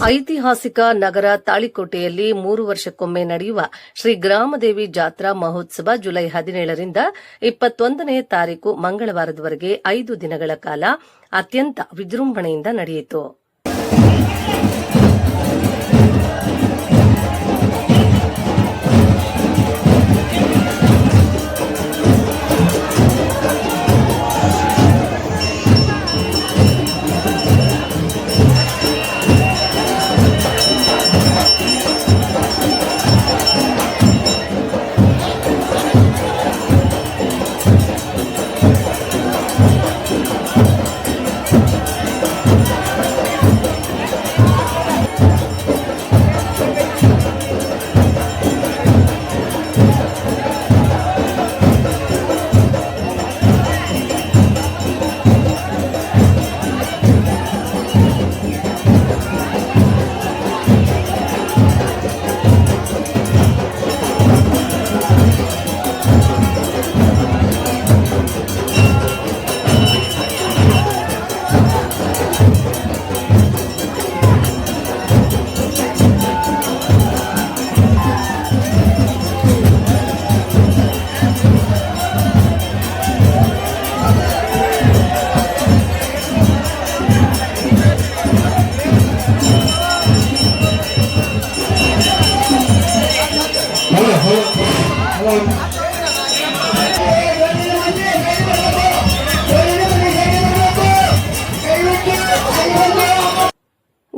ಐತಿಹಾಸಿಕ ನಗರ ತಾಳಿಕೋಟೆಯಲ್ಲಿ 3 ವರ್ಷಕ್ಕೊಮ್ಮೆ ನಡೆಯುವ ಶ್ರೀ ಗ್ರಾಮದೇವಿ ಜಾತ್ರಾ ಮಹೋತ್ಸವ ಜುಲೈ 17ರಿಂದ 21ನೇ ತಾರೀಕು ಮಂಗಳವಾರದವರೆಗೆ 5 ದಿನಗಳ ಕಾಲ ಅತ್ಯಂತ ವಿಜೃಂಭಣೆಯಿಂದ ನಡೆಯಿತು.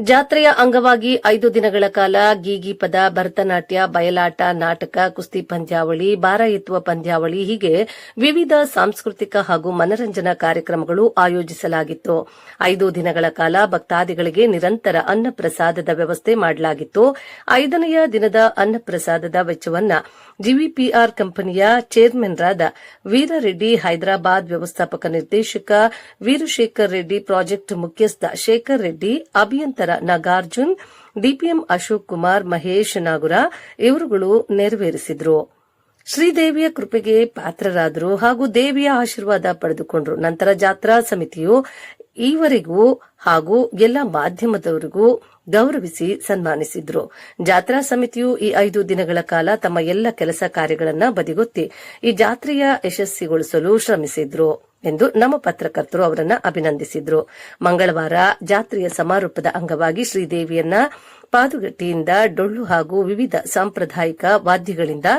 ಜಾತ್ರೆಯ ಅಂಗವಾಗಿ 5 ದಿನಗಳ ಕಾಲ ಗೀಗಿ ಪದ, ಭರತನಾಟ್ಯ, ಬಯಲಾಟ, ನಾಟಕ, ಕುಸ್ತಿ ಪಂದ್ಯಾವಳಿ, ಭಾರ ಎತ್ತುವ ಪಂದ್ಯಾವಳಿ ಹೀಗೆ ವಿವಿಧ ಸಾಂಸ್ಕೃತಿಕ ಹಾಗೂ ಮನರಂಜನಾ ಕಾರ್ಯಕ್ರಮಗಳು ಆಯೋಜಿಸಲಾಗಿತ್ತು. 5 ದಿನಗಳ ಕಾಲ ಭಕ್ತಾದಿಗಳಿಗೆ ನಿರಂತರ ಅನ್ನಪ್ರಸಾದದ ವ್ಯವಸ್ಥೆ ಮಾಡಲಾಗಿತ್ತು. 5ನೆಯ ದಿನದ ಅನ್ನಪ್ರಸಾದದ ವೆಚ್ಚವನ್ನು ಜಿವಿಪಿಆರ್ ಕಂಪನಿಯ ಚೇರ್ಮನ್ರಾದ ವೀರರೆಡ್ಡಿ, ಹೈದರಾಬಾದ್ ವ್ಯವಸ್ಥಾಪಕ ನಿರ್ದೇಶಕ ವೀರಶೇಖರ್ ರೆಡ್ಡಿ, ಪ್ರಾಜೆಕ್ಟ್ ಮುಖ್ಯಸ್ಥ ಶೇಖರ್ ರೆಡ್ಡಿ, ಅಭಿಯಂತರ ನಾಗಾರ್ಜುನ್, ಡಿಪಿಎಂ ಅಶೋಕ್ ಕುಮಾರ್, ಮಹೇಶ್ ನಾಗುರ ಇವರುಗಳು ನೆರವೇರಿಸಿದ್ರು. ಶ್ರೀದೇವಿಯ ಕೃಪೆಗೆ ಪಾತ್ರರಾದರು ಹಾಗೂ ದೇವಿಯ ಆಶೀರ್ವಾದ ಪಡೆದುಕೊಂಡರು. ನಂತರ ಜಾತ್ರಾ ಸಮಿತಿಯು ಈವರೆಗೂ ಹಾಗೂ ಎಲ್ಲ ಮಾಧ್ಯಮದವರಿಗೂ ಗೌರವಿಸಿ ಸನ್ಮಾನಿಸಿದ್ರು. ಜಾತ್ರಾ ಸಮಿತಿಯು ಈ 5 ದಿನಗಳ ಕಾಲ ತಮ್ಮ ಎಲ್ಲ ಕೆಲಸ ಕಾರ್ಯಗಳನ್ನು ಬದಿಗೊತ್ತಿ ಈ ಜಾತ್ರೆಯ ಯಶಸ್ವಿಗೊಳಿಸಲು ಶ್ರಮಿಸಿದ್ರು ಎಂದು ನಮ್ಮ ಪತ್ರಕರ್ತರು ಅವರನ್ನು ಅಭಿನಂದಿಸಿದ್ರು. ಮಂಗಳವಾರ ಜಾತ್ರೆಯ ಸಮಾರೋಪದ ಅಂಗವಾಗಿ ಶ್ರೀದೇವಿಯನ್ನ ಪಾದುಗಟ್ಟಿಯಿಂದ ಡೊಳ್ಳು ಹಾಗೂ ವಿವಿಧ ಸಾಂಪ್ರದಾಯಿಕ ವಾದ್ಯಗಳಿಂದ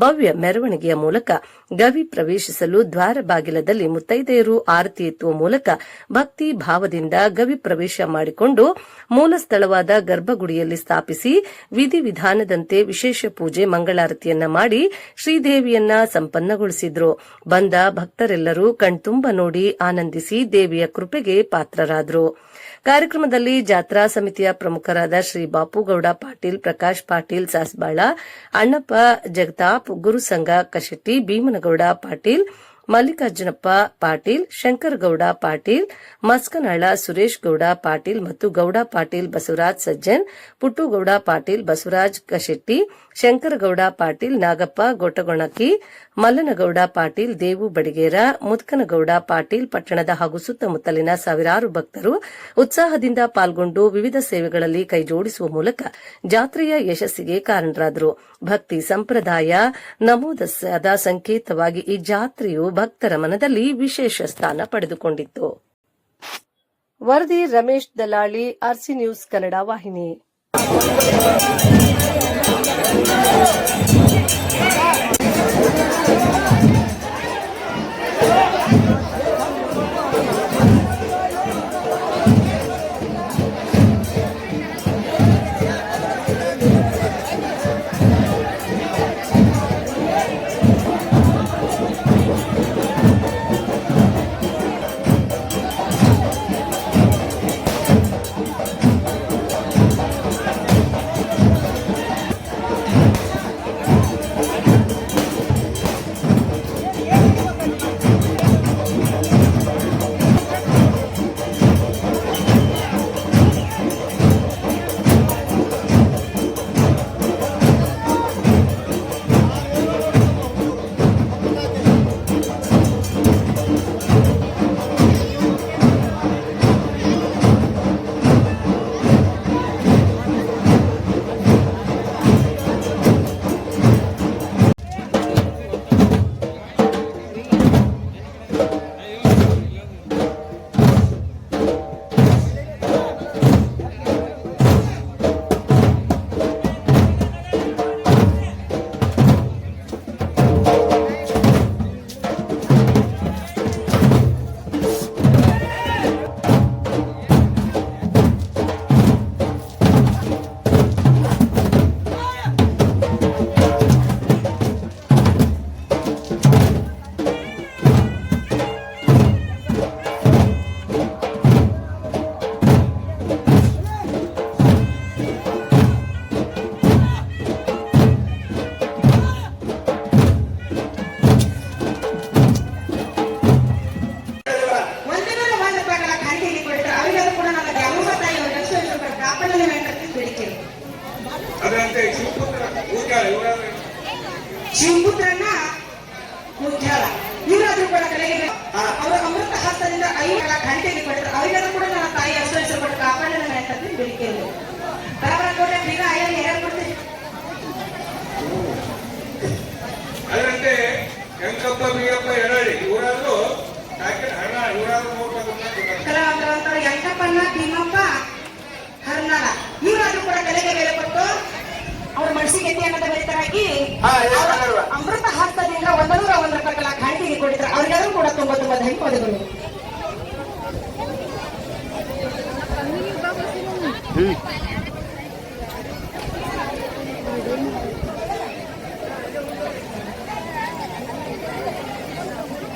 ಭವ್ಯ ಮೆರವಣಿಗೆಯ ಮೂಲಕ ಗವಿ ಪ್ರವೇಶಿಸಲು ದ್ವಾರ ಬಾಗಿಲದಲ್ಲಿ ಮುತ್ತೈದೆಯರು ಆರತಿ ಎತ್ತುವ ಮೂಲಕ ಭಕ್ತಿ ಭಾವದಿಂದ ಗವಿ ಪ್ರವೇಶ ಮಾಡಿಕೊಂಡು ಮೂಲ ಸ್ಥಳವಾದ ಗರ್ಭಗುಡಿಯಲ್ಲಿ ಸ್ಥಾಪಿಸಿ ವಿಧಿವಿಧಾನದಂತೆ ವಿಶೇಷ ಪೂಜೆ ಮಂಗಳಾರತಿಯನ್ನ ಮಾಡಿ ಶ್ರೀದೇವಿಯನ್ನ ಸಂಪನ್ನಗೊಳಿಸಿದ್ರು. ಬಂದ ಭಕ್ತರೆಲ್ಲರೂ ಕಣ್ತುಂಬ ನೋಡಿ ಆನಂದಿಸಿ ದೇವಿಯ ಕೃಪೆಗೆ ಪಾತ್ರರಾದರು. ಕಾರ್ಯಕ್ರಮದಲ್ಲಿ ಜಾತ್ರಾ ಸಮಿತಿಯ ಪ್ರಮುಖರಾದ ಶ್ರೀ ಬಾಪುಗೌಡ ಪಾಟೀಲ್, ಪ್ರಕಾಶ್ ಪಾಟೀಲ್ ಸಾಸ್ಬಾಳ, ಅಣ್ಣಪ್ಪ ಜಗತಾಪ್, ಗುರುಸಂಗ ಕಶೆಟ್ಟಿ, ಭೀಮನಗೌಡ ಪಾಟೀಲ್, ಮಲ್ಲಿಕಾರ್ಜುನಪ್ಪ ಪಾಟೀಲ್, ಶಂಕರಗೌಡ ಪಾಟೀಲ್, ಮಸ್ಕನಾಳ ಸುರೇಶ್ ಗೌಡ ಪಾಟೀಲ್ ಮತ್ತು ಗೌಡ ಪಾಟೀಲ್ ಬಸವರಾಜ್ ಸಜ್ಜನ್, ಪುಟ್ಟುಗೌಡ ಪಾಟೀಲ್, ಬಸವರಾಜ್ ಕಶೆಟ್ಟಿ, ಶಂಕರಗೌಡ ಪಾಟೀಲ್, ನಾಗಪ್ಪ ಗೊಟಗೊಣಕಿ, ಮಲ್ಲನಗೌಡ ಪಾಟೀಲ್, ದೇವು ಬಡಿಗೇರ, ಮುದ್ಕನಗೌಡ ಪಾಟೀಲ್ ಪಟ್ಟಣದ ಹಾಗೂ ಸುತ್ತಮುತ್ತಲಿನ ಸಾವಿರಾರು ಭಕ್ತರು ಉತ್ಸಾಹದಿಂದ ಪಾಲ್ಗೊಂಡು ವಿವಿಧ ಸೇವೆಗಳಲ್ಲಿ ಕೈಜೋಡಿಸುವ ಮೂಲಕ ಜಾತ್ರೆಯ ಯಶಸ್ಸಿಗೆ ಕಾರಣರಾದರು. ಭಕ್ತಿ ಸಂಪ್ರದಾಯ ನಮೂದಿಸಿದ ಸಂಕೇತವಾಗಿ ಈ ಜಾತ್ರೆಯು ಭಕ್ತರ ಮನದಲ್ಲಿ ವಿಶೇಷ ಸ್ಥಾನ ಪಡೆದುಕೊಂಡಿತ್ತು. ವರದಿ ರಮೇಶ್ ದಲಾಳಿ, ಆರ್ಸಿ ನ್ಯೂಸ್ ಕನ್ನಡ ವಾಹಿನಿ. ಜಯಂತಿ ಅನ್ನೋದ ರೈತರಾಗಿ ಹಾ, ಏನ್ ಮಾಡುವ? ಅಮೃತ ಹಸ್ತದಿಂದ 101 ರೂಪಾಯಿಗಳ ಖಾಂಡಿಗೆ ಕೊಟ್ಟಿದ್ರು. ಅವ್ರಿಗೆಲ್ಲರೂ ಕೂಡ ತುಂಬಾ ತುಂಬಾ ಧನ್ಯವಾದಗಳು.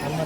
ನಮ್ಮ